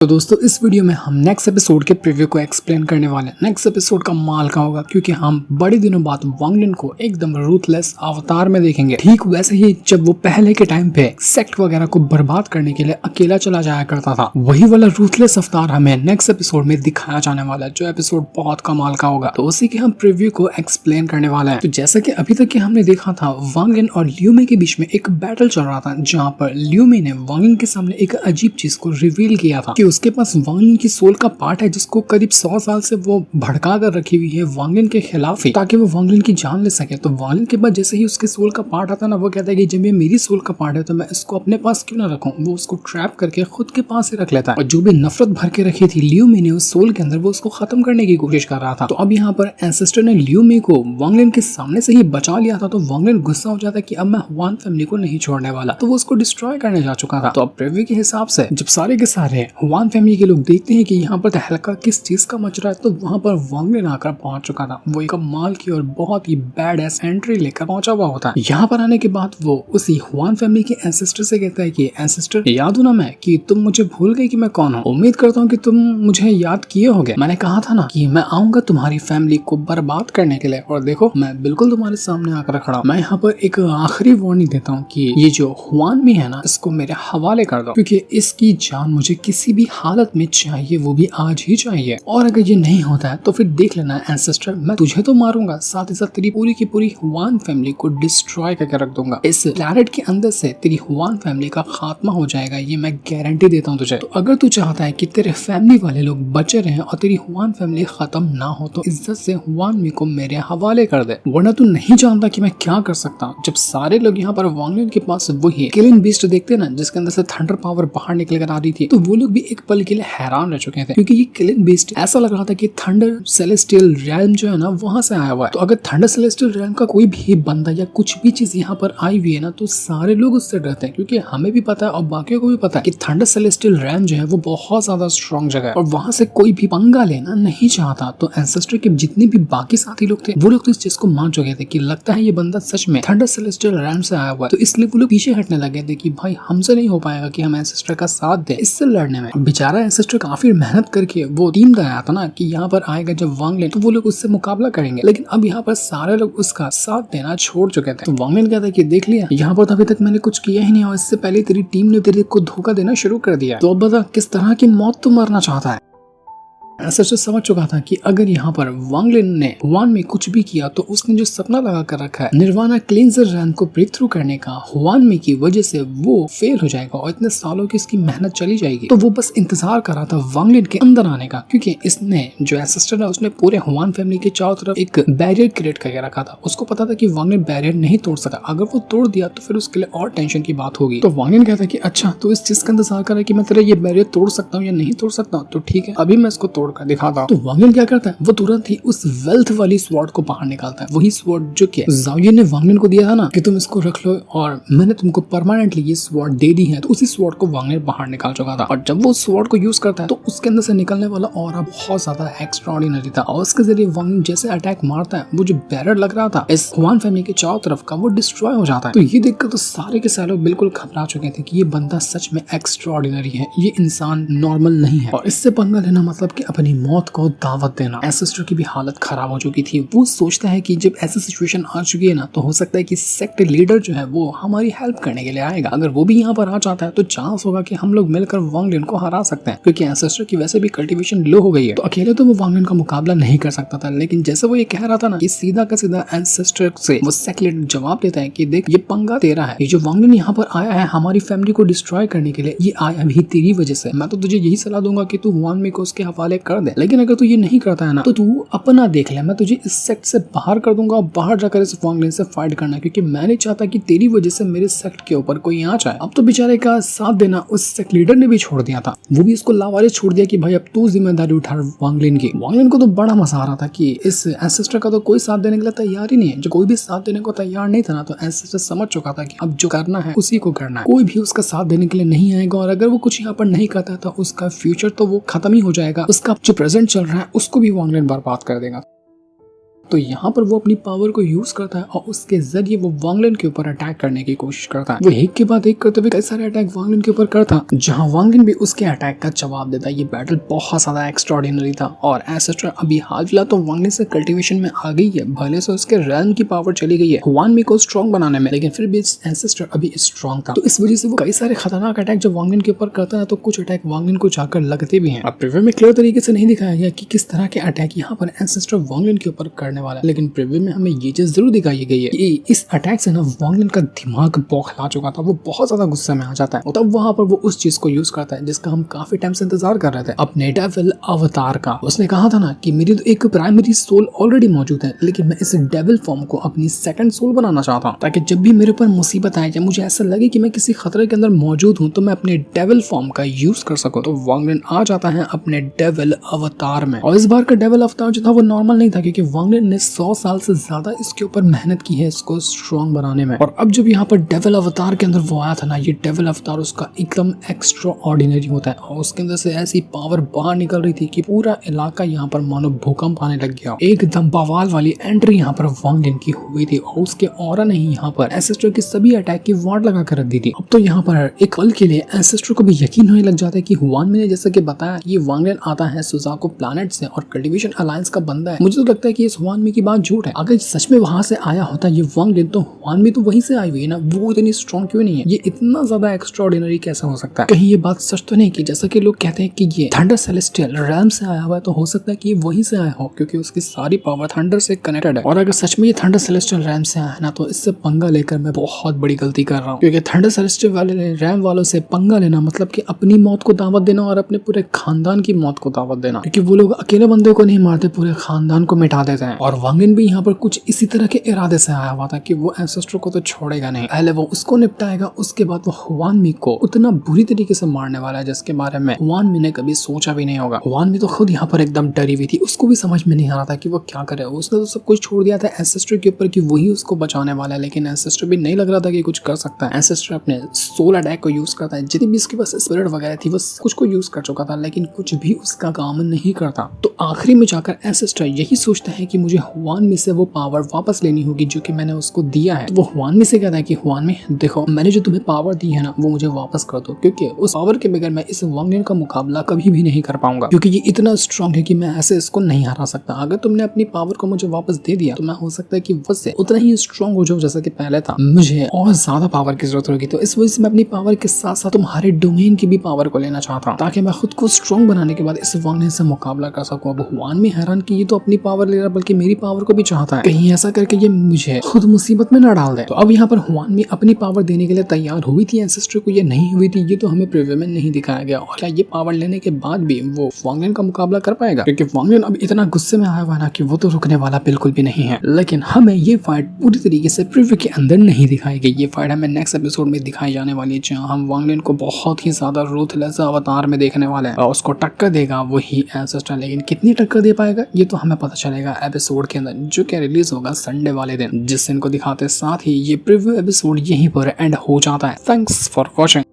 तो दोस्तों इस वीडियो में हम नेक्स्ट एपिसोड के प्रीव्यू को एक्सप्लेन करने वाले हैं। नेक्स्ट एपिसोड का माल का होगा क्योंकि हम बड़े दिनों बाद वांग लिन को एकदम रूथलेस अवतार में देखेंगे। ठीक वैसे ही जब वो पहले के टाइम पे सेक्ट वगैरह को बर्बाद करने के लिए अकेला चला जाया करता था, वही वाला रूथलेस अवतार हमें नेक्स्ट एपिसोड में दिखाया जाने वाला है, जो एपिसोड बहुत कमाल का होगा। तो उसी के हम प्रीव्यू को एक्सप्लेन करने वाले हैं। तो जैसा की अभी तक हमने देखा था, वांग लिन और लियू मे के बीच में एक बैटल चल रहा था, जहाँ पर लियू मे ने वांग लिन के सामने एक अजीब चीज को रिवील किया था कि उसके पास वांग लिन की सोल का पार्ट है, जिसको करीब 100 साल से वो भड़का कर रखी हुई है वांग लिन के खिलाफ ही, ताकि वो वांग लिन की जान ले सके। तो वांग लिन के बाद जैसे ही उसके सोल का पार्ट आता ना, वो कहता है कि जब ये मेरी सोल का पार्ट है तो मैं इसको अपने पास क्यों ना रखूं। वो उसको ट्रैप करके खुद के पास ही रख लेता है, और जो भी नफरत भर के रखी थी लियू मे ने उस सोल के अंदर, वो उसको खत्म करने की कोशिश कर रहा था। तो अब यहाँ पर एंसेस्टर ने लियू मे को वांग लिन के सामने से ही बचा लिया था। तो वांग लिन गुस्सा हो जाता है कि अब मैं हुआन फैमिली को नहीं छोड़ने वाला, तो वो उसको डिस्ट्रॉय करने जा चुका था। तो अब प्रीव्यू के हिसाब से जब सारे के सारे हुआन फैमिली के लोग देखते हैं कि यहाँ पर तहलका किस चीज का मच रहा है, तो वहाँ पर वांग लिन आकर पहुंच चुका था। वो एक माल की और बहुत ही बैड एस एंट्री लेकर पहुंचा हुआ होता है। यहाँ पर आने के बाद वो उसी हुआन फैमिली के एंसेस्टर से कहता है कि एंसेस्टर, याद हो ना मैं कि तुम मुझे भूल गए कि मैं कौन हूँ। उम्मीद करता हूँ कि तुम मुझे याद किए होगे। मैंने कहा था ना कि मैं आऊंगा तुम्हारी फैमिली को बर्बाद करने के लिए, और देखो मैं बिल्कुल तुम्हारे सामने आकर खड़ा हूँ। मैं यहाँ पर एक आखिरी वार्निंग देता हूँ कि ये जो हुआन मी है ना, इसको मेरे हवाले कर दो, क्योंकि इसकी जान मुझे किसी भी हालत में चाहिए, वो भी आज ही चाहिए। और अगर ये नहीं होता है तो फिर देख लेना एंसेस्टर, मैं तुझे तो मारूंगा, साथ ही साथ तेरी पूरी की पूरी हुआन फैमिली को डिस्ट्रॉय करके रख दूंगा। इस प्लैनेट के अंदर से तेरी हुआन फैमिली का खात्मा हो जाएगा, ये मैं गारंटी देता हूँ तुझे। तो अगर तू चाहता है कि तेरे फैमिली वाले लोग बचे रहे और तेरी हुआन फैमिली खत्म ना हो, तो इज्जत से हुआन मी को मेरे हवाले कर दे, वरना तू नहीं जानता कि मैं क्या कर सकता हूँ। जब सारे लोग यहाँ पर वांग लिन के पास वही किलिंग बीस्ट देखते ना, जिसके अंदर से थंडर पावर बाहर निकल कर आ रही थी, तो वो लोग भी एक पल के लिए हैरान रह चुके थे, क्योंकि ये किलिंग बीस्ट ऐसा लग रहा था कि थंडर सेलेस्टियल रैल्म जो है ना, वहां से आया हुआ है। तो अगर थंडर सेलेस्टियल रैल्म का कोई भी बंदा या कुछ भी चीज यहाँ पर आई हुई है ना, तो सारे लोग उससे डरते हैं, क्योंकि हमें भी पता है और बाकियों को भी पता है कि थंडर सेलेस्टियल रैल्म जो है वो बहुत ज्यादा स्ट्रॉन्ग जगह है, और वहां से कोई भी पंगा लेना नहीं चाहता। तो एंसेस्टर के जितने भी बाकी साथी लोग थे, वो लोग तो इस चीज को मान चुके थे कि लगता है ये बंदा सच में थंडर सेलेस्टियल रैल्म से आया हुआ है। तो इसलिए वो लोग पीछे हटने लगे थे कि भाई हमसे नहीं हो पाएगा कि हम एंसेस्टर का साथ दें इससे लड़ने में। बेचारा एंसेस्टर काफी मेहनत करके वो टीम बनाया था ना कि यहाँ पर आएगा जब वांग लिन, तो वो लोग उससे मुकाबला करेंगे, लेकिन अब यहाँ पर सारे लोग उसका साथ देना छोड़ चुके थे। तो वांग लिन कहता है कि देख लिया, यहाँ पर तो अभी तक मैंने कुछ किया ही नहीं, और इससे पहले तेरी टीम ने तेरे को धोखा देना शुरू कर दिया। तो अब बता किस तरह की मौत तू मरना चाहता है। एंसेस्टर समझ चुका था कि अगर यहाँ पर वांग लिन ने हुआन में कुछ भी किया, तो उसने जो सपना लगा कर रखा है निर्वाणा क्लींजर रैंक को ब्रेक थ्रू करने का, हुआन में की वजह से वो फेल हो जाएगा और इतने सालों की इसकी मेहनत चली जाएगी। तो वो बस इंतजार कर रहा था वांग लिन के अंदर आने का, क्योंकि इसने जो एंसेस्टर है उसने पूरे हुआन फैमिली के चारों तरफ एक बैरियर क्रिएट करके रखा था। उसको पता था कि वांग लिन बैरियर नहीं तोड़ सकता, अगर वो तोड़ दिया तो फिर उसके लिए और टेंशन की बात होगी। तो वांग लिन कहता है कि अच्छा तो इस चीज का इंतजार कर रहा है कि मैं तेरा ये बैरियर तोड़ सकता हूँ या नहीं तोड़ सकता हूँ, तो ठीक है अभी मैं इसको तोड़ कर दिखाता हूँ। तो वांग लिन क्या करता है, वो तुरंत ही उस वेल्थ वाली स्वॉर्ड को बाहर निकालता है, वही स्वॉर्ड जो कि ज़ाओ यिन ने वांग लिन को दिया था ना कि तुम इसको रख लो और मैंने तुमको परमानेंटली ये स्वॉर्ड दे दी है। तो उसी स्वॉर्ड को वांग लिन बाहर निकाल चुका था, और जब वो स्वॉर्ड को यूज करता है तो उसके अंदर से निकलने वाला ऑरा बहुत ज्यादा एक्स्ट्राऑर्डिनरी था, और उसके जरिए वांग लिन जैसे अटैक मारता है, वो जो बैरियर लग रहा था इस हुआन फैमिली के चारों तरफ का, वो डिस्ट्रॉय हो जाता है। तो ये देखकर तो सारे के सारे लोग बिल्कुल घबरा चुके थे कि ये बंदा सच में एक्स्ट्राऑर्डिनरी है, ये इंसान नॉर्मल नहीं है, और इससे पंगा लेना मतलब कि अपनी मौत को दावत देना। एंसेस्टर की भी हालत खराब हो चुकी थी। वो सोचता है कि जब ऐसी सिचुएशन आ चुकी है ना, तो हो सकता है कि सेक्ट लीडर जो है वो हमारी हेल्प करने के लिए आएगा। अगर वो भी यहाँ पर आ जाता है तो चांस होगा कि हम लोग मिलकर वांग लिन को हरा सकते हैं, क्योंकि एंसेस्टर की वैसे भी कल्टीवेशन लो हो गई है। तो अकेले तो वो वांग लिन का मुकाबला नहीं कर सकता था, लेकिन जैसे वो ये कह रहा था ना कि सीधा का सीधा एंसेस्टर से वो सेक्ट लीडर जवाब देता है कि देख ये पंगा तेरा है, ये जो वांग लिन यहाँ पर आया है हमारी फैमिली को डिस्ट्रॉय करने के लिए, ये आया भी तेरी वजह से। मैं तो तुझे यही सलाह दूंगा कि तू हुआन मी को उसके हवाले कर दे, लेकिन अगर तू ये नहीं करता है ना तो तू अपना देख ले, मैं तुझे इस सेक्ट से बाहर कर दूंगा, और बाहर जाकर इस वांग लिन से फाइट करना, क्योंकि मैं नहीं चाहता कि तेरी वजह से मेरे सेक्ट के ऊपर कोई आ जाए। अब तो बेचारे का साथ देना उस सेक्ट लीडर ने भी छोड़ दिया था, वो भी इसको लावारिस छोड़ दिया कि भाई अब तू जिम्मेदारी उठा वांग लिन की। वांग लिन को तो बड़ा मजा आ रहा था कि इस एंसेस्टर का तो कोई साथ देने के लिए तैयार ही नहीं है, जो कोई भी साथ देने को तैयार नहीं था ना, तो एंसेस्टर समझ चुका था कि अब जो करना है उसी को करना है, कोई भी उसका साथ देने के लिए नहीं आएगा, और अगर वो कुछ यहाँ पर नहीं करता तो उसका फ्यूचर तो वो खत्म ही हो जाएगा, उसका जो प्रेजेंट चल रहा है उसको भी वांग लिन बर्बाद कर देगा। तो यहाँ पर वो अपनी पावर को यूज करता है और उसके जरिए वो वांगलिन के ऊपर अटैक करने की कोशिश करता है। वो एक के बाद एक करते हुए कई सारे अटैक वांगलिन के ऊपर करता, जहाँ वांगलिन भी उसके अटैक का जवाब देता है। ये बैटल बहुत ज्यादा एक्स्ट्राऑर्डिनरी था और एंसेस्टर अभी हाल फिलहाल तो वांगलिन से कल्टीवेशन में आ गई है, भले से उसके रेल्म की पावर चली गई है हुआन मी को स्ट्रॉन्ग बनाने में, लेकिन फिर भी एंसेस्टर अभी स्ट्रॉन्ग था। तो इस वजह से वो कई सारे खतरनाक अटैक जब वांगलिन के ऊपर करता है तो कुछ अटैक वांगलिन को जाकर लगते भी हैं। अब प्रीव्यू में क्लियर तरीके से नहीं दिखाया गया कि किस तरह के अटैक यहाँ पर एंसेस्टर वांगलिन के ऊपर करने वाला है, लेकिन प्रीव्यू में हमें ये चीज जरूर दिखाई गई है कि इस अटैक से ना वांगलिन का दिमाग बौखला चुका था, वो बहुत ज्यादा गुस्से में आ जाता है। तब वहां पर वो उस चीज को यूज करता है जिसका हम काफी टाइम से इंतजार कर रहे थे, अपने डेविल अवतार का। उसने कहा था ना कि मेरी तो एक प्राइमरी सोल ऑलरेडी मौजूद है, लेकिन मैं इस डेविल फॉर्म को अपनी सेकंड सोल बनाना चाहता हूँ, ताकि जब भी मेरे ऊपर मुसीबत आए या मुझे ऐसा लगे कि मैं किसी खतरे के अंदर मौजूद हूँ तो मैं अपने डेविल फॉर्म का यूज कर सकूं। तो वांगलिन आ जाता है अपने डेविल अवतार में, और इस बार का डेविल अवतार जो था वो नॉर्मल नहीं था, क्योंकि वांगलिन ने 100 साल से ज्यादा इसके ऊपर मेहनत की है इसको स्ट्रॉन्ग बनाने में। और अब जब यहाँ पर डेविल अवतार के अंदर वो आया था ना, ये डेविल अवतार उसका एकदम एक्स्ट्रा ऑर्डिनरी होता है और उसके अंदर से ऐसी पावर बाहर निकल रही थी कि पूरा इलाका यहाँ पर मानो भूकंप आने लग गया। एकदम बवाल वाली एंट्री यहाँ पर वांगलिन की हुई थी और उसके ऑरा ने ही यहाँ पर एंसेस्टर की सभी अटैक की वार्ड लगा कर रख दी थी। अब तो यहाँ पर एक पल के लिए एंसेस्टर को भी यकीन होने लग जाता है कि हुआन मी ने जैसा कि बताया ये वांगलिन आता है सुजाको प्लैनेट से और कल्टीवेशन अलायंस का बंदा है। मुझे तो लगता है कि इस हुआन मी की बात झूठ है। अगर सच में वहां से आया होता ये वांगलिन तो हुआन मी तो वहीं से आई हुई है ना, वो इतनी स्ट्रॉन्ग क्यों नहीं है? ये इतना ज्यादा एक्स्ट्राऑर्डिनरी कैसे हो सकता है? कहीं ये बात सच तो नहीं की जैसा कि लोग कहते हैं कि ये थंडर सेलेस्टियल रैम से आया हुआ है, तो हो सकता है कि ये वहीं से आया हो क्योंकि उसकी सारी पावर थंडर से कनेक्टेड है। और अगर सच में ये थंडर सेलेस्टियल रैम से आया है ना, तो इससे पंगा लेकर मैं बहुत बड़ी गलती कर रहा हूँ, क्योंकि थंडर सेलेस्टियल वाले रैम वालों से पंगा लेना मतलब कि अपनी मौत को दावत देना और अपने पूरे खानदान की मौत को दावत देना, क्योंकि वो लोग अकेले बंदे को नहीं मारते, पूरे खानदान को मिटा देते हैं। और वांगलिन भी यहाँ पर कुछ इसी तरह के इरादे से आया हुआ था कि वो एंसेस्टर को तो छोड़ेगा नहीं, पहले वो उसको निपटाएगा, उसके बाद वो हुआन मी को उतना बुरी तरीके से मारने वाला है जिसके बारे में हुआन मी ने कभी सोचा भी नहीं होगा। हुआन मी तो खुद यहाँ पर एकदम डरी हुई थी, उसको भी समझ में नहीं आ रहा था कि वो क्या करे। उसने तो सब कुछ छोड़ दिया था एंसेस्टर के ऊपर कि वही उसको बचाने वाला है, लेकिन एंसेस्टर भी नहीं लग रहा था कि कुछ कर सकता है। एंसेस्टर अपने सोल अटैक को यूज करता है, जितनी भी इसके पास स्पिरिट वगैरह थी वो कुछ को यूज कर चुका था, लेकिन कुछ भी उसका काम नहीं करता। तो आखिरी में जाकर एंसेस्टर यही सोचता है कि मुझे हुआन मी से वो पावर वापस लेनी होगी जो कि मैंने उसको दिया है। तो वो हुआन मी से कहता है कि हुआन मी देखो, मैंने जो तुम्हें पावर दी है ना वो मुझे वापस कर दो, क्योंकि उस पावर के बगैर मैं इस वांगलिन का मुकाबला कभी भी नहीं कर पाऊंगा, क्योंकि ये इतना स्ट्रॉन्ग है कि मैं ऐसे इसको नहीं हरा सकता। अगर तुमने अपनी पावर को मुझे वापस दे दिया तो मैं हो सकता है कि उससे उतना ही स्ट्रॉन्ग हो जाऊं जैसा कि पहले था, मुझे और ज्यादा पावर की जरूरत होगी। तो इस वजह से मैं अपनी पावर के साथ साथ तुम्हारे डोमेन की भी पावर को लेना चाहता हूँ, ताकि मैं खुद को स्ट्रॉन्ग बनाने के बाद इस वांगलिन से मुकाबला कर सकूं। अब हुआन मी हैरान कि ये तो अपनी पावर ले रहा बल्कि मेरी पावर को भी चाहता है, कहीं ऐसा करके ये मुझे खुद मुसीबत में न डाल दे। तो अब यहाँ पर हुआन मी अपनी पावर देने के लिए तैयार हुई थी एंसेस्टर को, ये नहीं हुई थी, ये तो हमें प्रीव्यू में नहीं दिखाया गया। और क्या ये पावर लेने के बाद भी वो वांगलिन का मुकाबला कर पाएगा? क्योंकि वांगलिन अब इतना गुस्से में आया हुआ ना कि वो तो रुकने वाला बिल्कुल भी नहीं है। लेकिन हमें ये फाइट पूरी तरीके से प्रीव्यू के अंदर नहीं दिखाई गई। ये फाइट हमें नेक्स्ट एपिसोड में दिखाई जाने वाली है, जहाँ हम वांगलिन को बहुत ही ज्यादा रूथलेस अवतार में देखने वाले हैं और उसको टक्कर देगा वही एंसेस्टर। लेकिन कितनी टक्कर दे पाएगा ये तो हमें पता चलेगा एपिसोड के अंदर, जो कि रिलीज होगा संडे वाले दिन, जिस दिन को दिखाते साथ ही ये प्रीव्यू एपिसोड यहीं पर एंड हो जाता है। Thanks for watching.